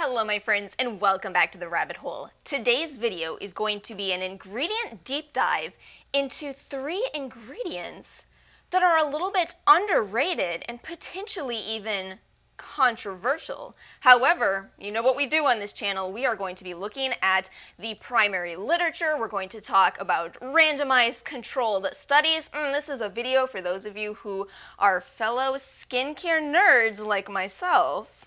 Hello my friends and welcome back to the rabbit hole. Today's video is going to be an ingredient deep dive into 3 ingredients that are a little bit underrated and potentially even controversial. However, you know what we do on this channel. We are going to be looking at the primary literature. We're going to talk about randomized controlled studies. This is a video for those of you who are fellow skincare nerds like myself.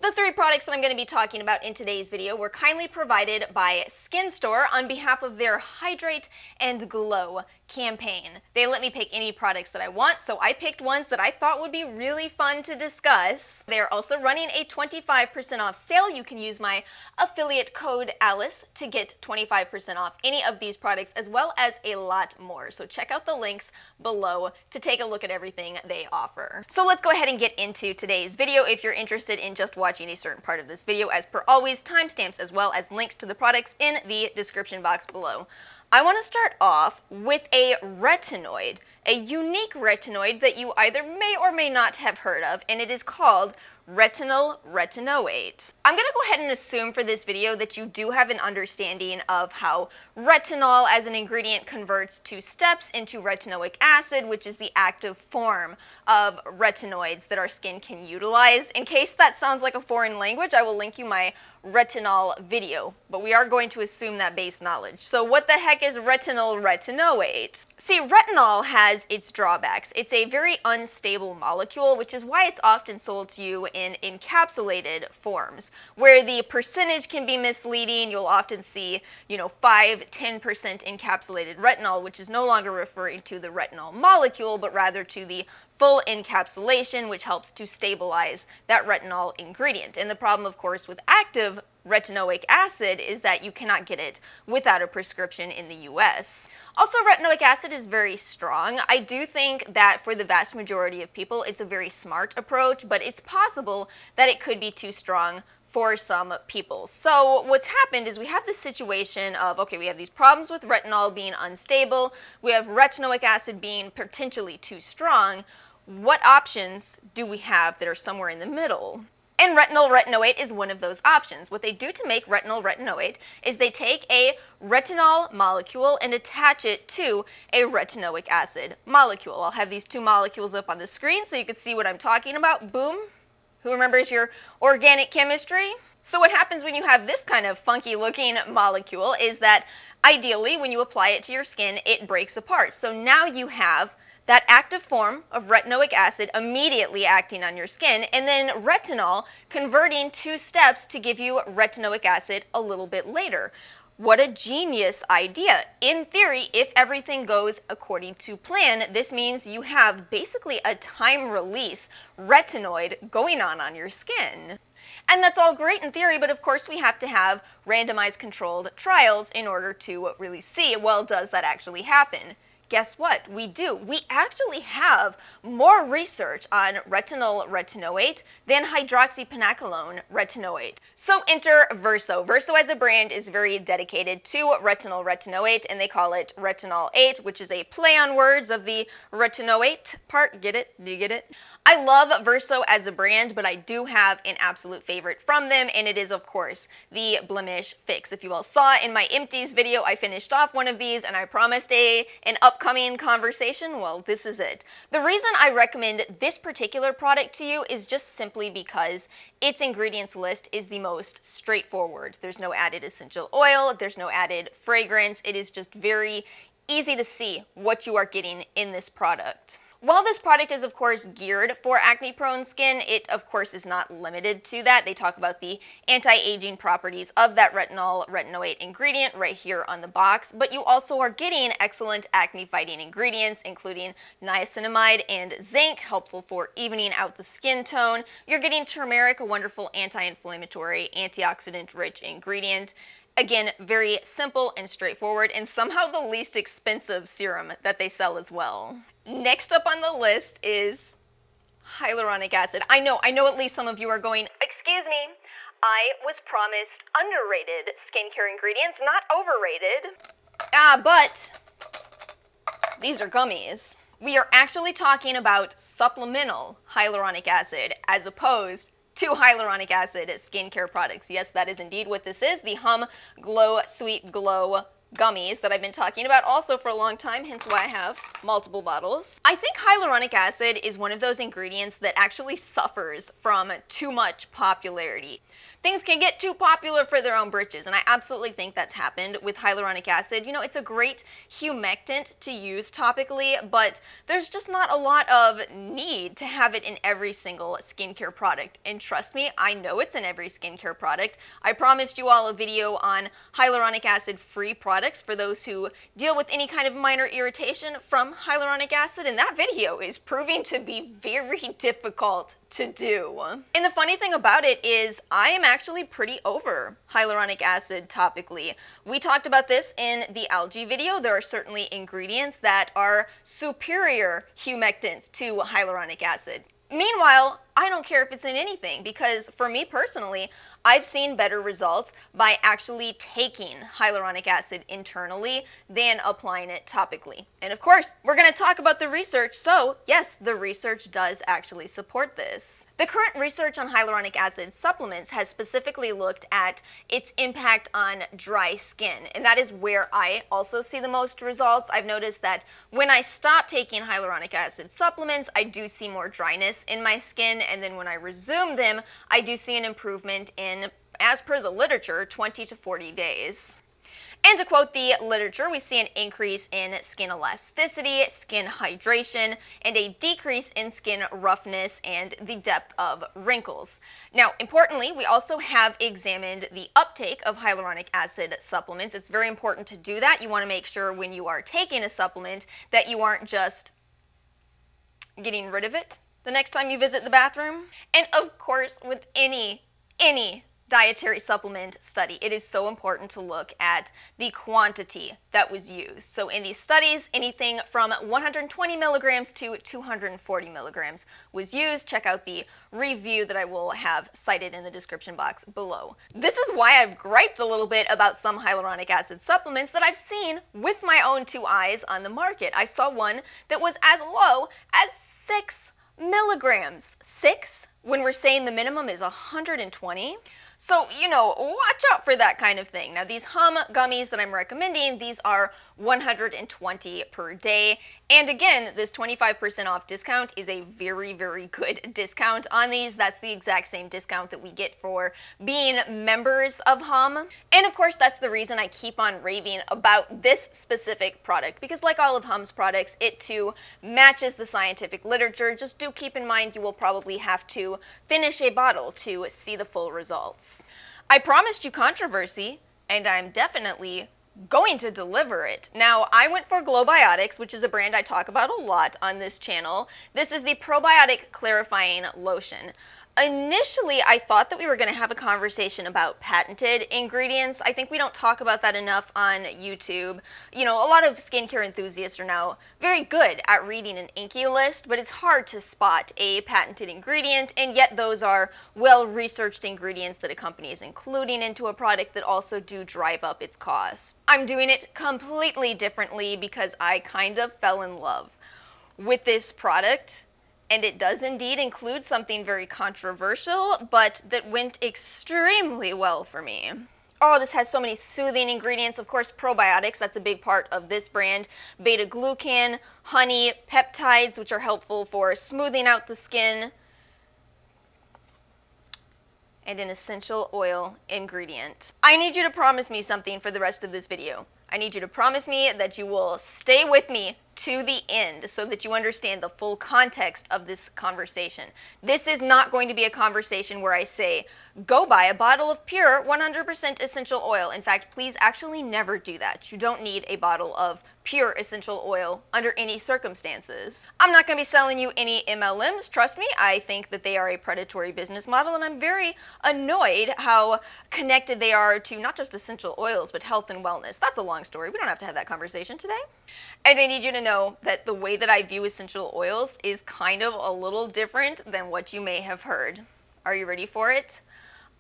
The 3 products that I'm going to be talking about in today's video were kindly provided by Skinstore on behalf of their Hydrate and Glow campaign. They let me pick any products that I want, so I picked ones that I thought would be really fun to discuss. They're also running a 25% off sale. You can use my affiliate code ALICE to get 25% off any of these products, as well as a lot more. So check out the links below to take a look at everything they offer. So let's go ahead and get into today's video. If you're interested in just watching a certain part of this video, as per always, timestamps as well as links to the products in the description box below. I want to start off with a retinoid, a unique retinoid that you either may or may not have heard of, and it is called Retinyl Retinoate. I'm going to go ahead and assume for this video that you do have an understanding of how retinol as an ingredient converts 2 steps into retinoic acid, which is the active form of retinoids that our skin can utilize. In case that sounds like a foreign language, I will link you my retinol video, but we are going to assume that base knowledge. So what the heck is Retinyl Retinoate? See, retinol has its drawbacks. It's a very unstable molecule, which is why it's often sold to you in encapsulated forms, where the percentage can be misleading. You'll often see, 5-10% encapsulated retinol, which is no longer referring to the retinol molecule, but rather to the full encapsulation, which helps to stabilize that retinol ingredient. And the problem, of course, with active retinoic acid is that you cannot get it without a prescription in the US. Also, retinoic acid is very strong. I do think that for the vast majority of people, it's a very smart approach, but it's possible that it could be too strong for some people. So what's happened is we have this situation of, okay, we have these problems with retinol being unstable, we have retinoic acid being potentially too strong. What options do we have that are somewhere in the middle? And retinyl retinoate is one of those options. What they do to make retinyl retinoate is they take a retinol molecule and attach it to a retinoic acid molecule. I'll have these 2 molecules up on the screen so you can see what I'm talking about. Boom. Who remembers your organic chemistry? So what happens when you have this kind of funky looking molecule is that ideally when you apply it to your skin, it breaks apart. So now you have that active form of retinoic acid immediately acting on your skin, and then retinol converting 2 steps to give you retinoic acid a little bit later. What a genius idea. In theory, if everything goes according to plan, this means you have basically a time-release retinoid going on your skin. And that's all great in theory, but of course we have to have randomized controlled trials in order to really see, well, does that actually happen? Guess what? We do. We actually have more research on retinyl retinoate than hydroxypanacolone retinoate. So enter Verso. Verso as a brand is very dedicated to retinyl retinoate, and they call it Retinol 8, which is a play on words of the retinoate part. Get it? Do you get it? I love Verso as a brand, but I do have an absolute favorite from them, and it is, of course, the Blemish Fix. If you all saw in my empties video, I finished off one of these, and I promised an upcoming conversation. Well, this is it. The reason I recommend this particular product to you is just simply because its ingredients list is the most straightforward. There's no added essential oil, there's no added fragrance. It is just very easy to see what you are getting in this product. While this product is of course geared for acne-prone skin, it of course is not limited to that. They talk about the anti-aging properties of that retinol retinoate ingredient right here on the box, but you also are getting excellent acne-fighting ingredients, including niacinamide and zinc, helpful for evening out the skin tone. You're getting turmeric, a wonderful anti-inflammatory, antioxidant-rich ingredient. Again, very simple and straightforward, and somehow the least expensive serum that they sell as well. Next up on the list is hyaluronic acid. I know at least some of you are going, excuse me, I was promised underrated skincare ingredients, not overrated. But these are gummies. We are actually talking about supplemental hyaluronic acid as opposed to hyaluronic acid skincare products. Yes, that is indeed what this is, the Hum Glow Sweet Glow gummies that I've been talking about also for a long time, hence why I have multiple bottles. I think hyaluronic acid is one of those ingredients that actually suffers from too much popularity. Things can get too popular for their own britches, and I absolutely think that's happened with hyaluronic acid. You know, it's a great humectant to use topically, but there's just not a lot of need to have it in every single skincare product. And trust me, I know it's in every skincare product. I promised you all a video on hyaluronic acid free products for those who deal with any kind of minor irritation from hyaluronic acid, and that video is proving to be very difficult to do. And the funny thing about it is I am actually pretty over hyaluronic acid topically. We talked about this in the algae video. There are certainly ingredients that are superior humectants to hyaluronic acid. Meanwhile, I don't care if it's in anything, because for me personally, I've seen better results by actually taking hyaluronic acid internally than applying it topically. And of course, we're going to talk about the research, so yes, the research does actually support this. The current research on hyaluronic acid supplements has specifically looked at its impact on dry skin, and that is where I also see the most results. I've noticed that when I stop taking hyaluronic acid supplements, I do see more dryness in my skin, and then when I resume them, I do see an improvement in, as per the literature, 20 to 40 days. And to quote the literature, we see an increase in skin elasticity, skin hydration, and a decrease in skin roughness and the depth of wrinkles. Now, importantly, we also have examined the uptake of hyaluronic acid supplements. It's very important to do that. You want to make sure when you are taking a supplement that you aren't just getting rid of it the next time you visit the bathroom. And of course, with any dietary supplement study, it is so important to look at the quantity that was used. So in these studies, anything from 120 milligrams to 240 milligrams was used. Check out the review that I will have cited in the description box below. This is why I've griped a little bit about some hyaluronic acid supplements that I've seen with my own two eyes on the market. I saw one that was as low as 6 milligrams. 6? When we're saying the minimum is 120? So, you know, watch out for that kind of thing. Now, these Hum gummies that I'm recommending, these are 120 per day. And again, this 25% off discount is a very, very good discount on these. That's the exact same discount that we get for being members of Hum. And of course, that's the reason I keep on raving about this specific product, because like all of Hum's products, it too matches the scientific literature. Just do keep in mind you will probably have to finish a bottle to see the full results. I promised you controversy, and I'm definitely going to deliver it. Now, I went for Glowbiotics, which is a brand I talk about a lot on this channel. This is the probiotic clarifying lotion. Initially, I thought that we were going to have a conversation about patented ingredients. I think we don't talk about that enough on YouTube. You know, a lot of skincare enthusiasts are now very good at reading an INCI list, but it's hard to spot a patented ingredient, and yet those are well-researched ingredients that a company is including into a product that also do drive up its cost. I'm doing it completely differently because I kind of fell in love with this product. And it does indeed include something very controversial, but that went extremely well for me. Oh, this has so many soothing ingredients. Of course, probiotics, that's a big part of this brand. Beta-glucan, honey, peptides, which are helpful for smoothing out the skin, and an essential oil ingredient. I need you to promise me something for the rest of this video. I need you to promise me that you will stay with me to the end so that you understand the full context of this conversation. This is not going to be a conversation where I say, go buy a bottle of pure 100% essential oil. In fact, please actually never do that. You don't need a bottle of pure essential oil under any circumstances. I'm not going to be selling you any MLMs. Trust me, I think that they are a predatory business model, and I'm very annoyed how connected they are to not just essential oils, but health and wellness. That's a long story. We don't have to have that conversation today. And I need you to know that the way that I view essential oils is kind of a little different than what you may have heard. Are you ready for it?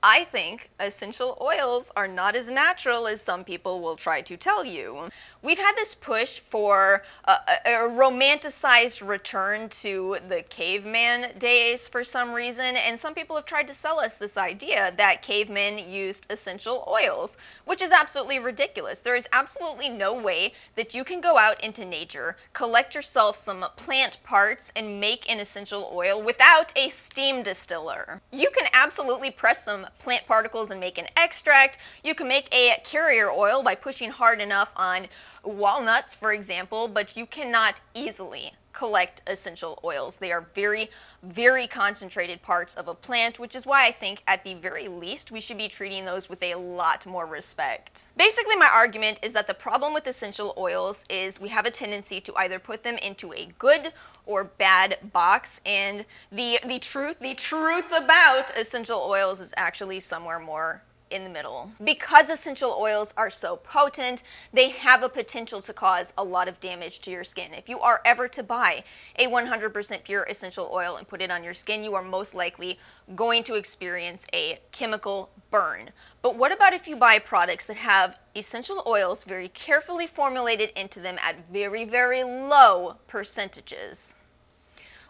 I think essential oils are not as natural as some people will try to tell you. We've had this push for a romanticized return to the caveman days for some reason, and some people have tried to sell us this idea that cavemen used essential oils, which is absolutely ridiculous. There is absolutely no way that you can go out into nature, collect yourself some plant parts, and make an essential oil without a steam distiller. You can absolutely press some plant particles and make an extract. You can make a carrier oil by pushing hard enough on walnuts, for example, but you cannot easily collect essential oils. They are very, very concentrated parts of a plant, which is why I think at the very least we should be treating those with a lot more respect. Basically, my argument is that the problem with essential oils is we have a tendency to either put them into a good or bad box, and the truth about essential oils is actually somewhere more in the middle. Because essential oils are so potent, they have a potential to cause a lot of damage to your skin. If you are ever to buy a 100% pure essential oil and put it on your skin, you are most likely going to experience a chemical burn. But what about if you buy products that have essential oils very carefully formulated into them at very, very low percentages?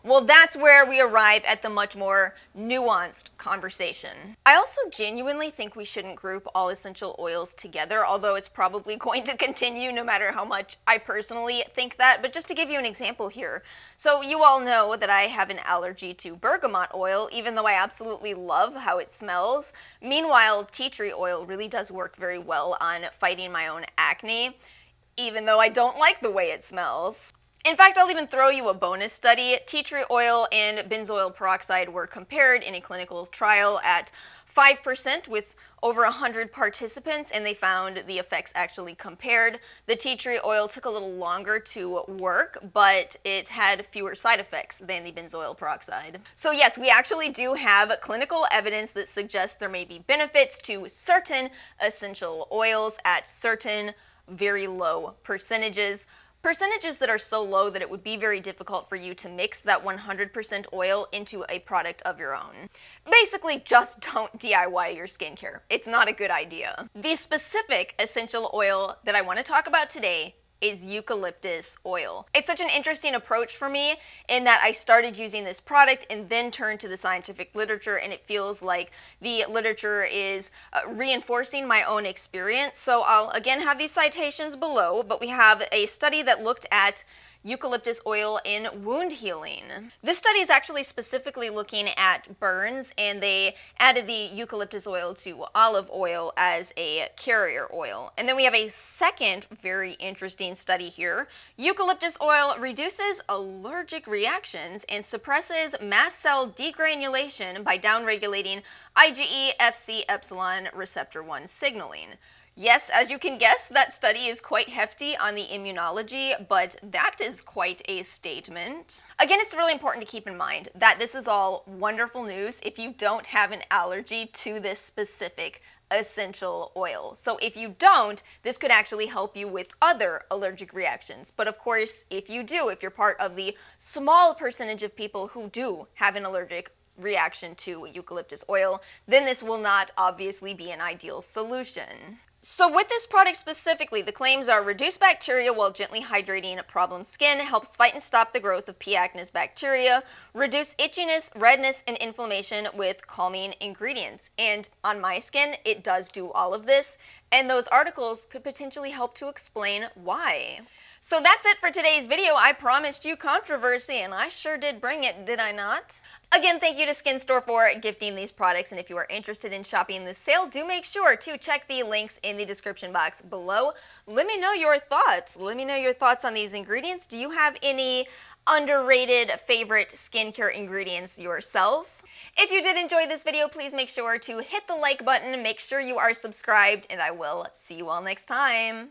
Well, that's where we arrive at the much more nuanced conversation. I also genuinely think we shouldn't group all essential oils together, although it's probably going to continue no matter how much I personally think that. But just to give you an example here, so you all know that I have an allergy to bergamot oil, even though I absolutely love how it smells. Meanwhile, tea tree oil really does work very well on fighting my own acne, even though I don't like the way it smells. In fact, I'll even throw you a bonus study. Tea tree oil and benzoyl peroxide were compared in a clinical trial at 5% with over 100 participants, and they found the effects actually compared. The tea tree oil took a little longer to work, but it had fewer side effects than the benzoyl peroxide. So yes, we actually do have clinical evidence that suggests there may be benefits to certain essential oils at certain very low percentages. Percentages that are so low that it would be very difficult for you to mix that 100% oil into a product of your own. Basically, just don't DIY your skincare. It's not a good idea. The specific essential oil that I want to talk about today is eucalyptus oil. It's such an interesting approach for me in that I started using this product and then turned to the scientific literature, and it feels like the literature is reinforcing my own experience. So I'll again have these citations below, but we have a study that looked at eucalyptus oil in wound healing. This study is actually specifically looking at burns, and they added the eucalyptus oil to olive oil as a carrier oil. And then we have a second very interesting study here. Eucalyptus oil reduces allergic reactions and suppresses mast cell degranulation by downregulating IgE Fc epsilon receptor 1 signaling. Yes, as you can guess, that study is quite hefty on the immunology, but that is quite a statement. Again, it's really important to keep in mind that this is all wonderful news if you don't have an allergy to this specific essential oil. So if you don't, this could actually help you with other allergic reactions. But of course, if you do, if you're part of the small percentage of people who do have an allergic reaction to eucalyptus oil, then this will not obviously be an ideal solution. So with this product specifically, the claims are reduce bacteria while gently hydrating problem skin, helps fight and stop the growth of P. acnes bacteria, reduce itchiness, redness, and inflammation with calming ingredients. And on my skin, it does do all of this, and those articles could potentially help to explain why. So that's it for today's video. I promised you controversy, and I sure did bring it, did I not? Again, thank you to Skinstore for gifting these products, and if you are interested in shopping this sale, do make sure to check the links in the description box below. Let me know your thoughts. Let me know your thoughts on these ingredients. Do you have any underrated favorite skincare ingredients yourself? If you did enjoy this video, please make sure to hit the like button, make sure you are subscribed, and I will see you all next time.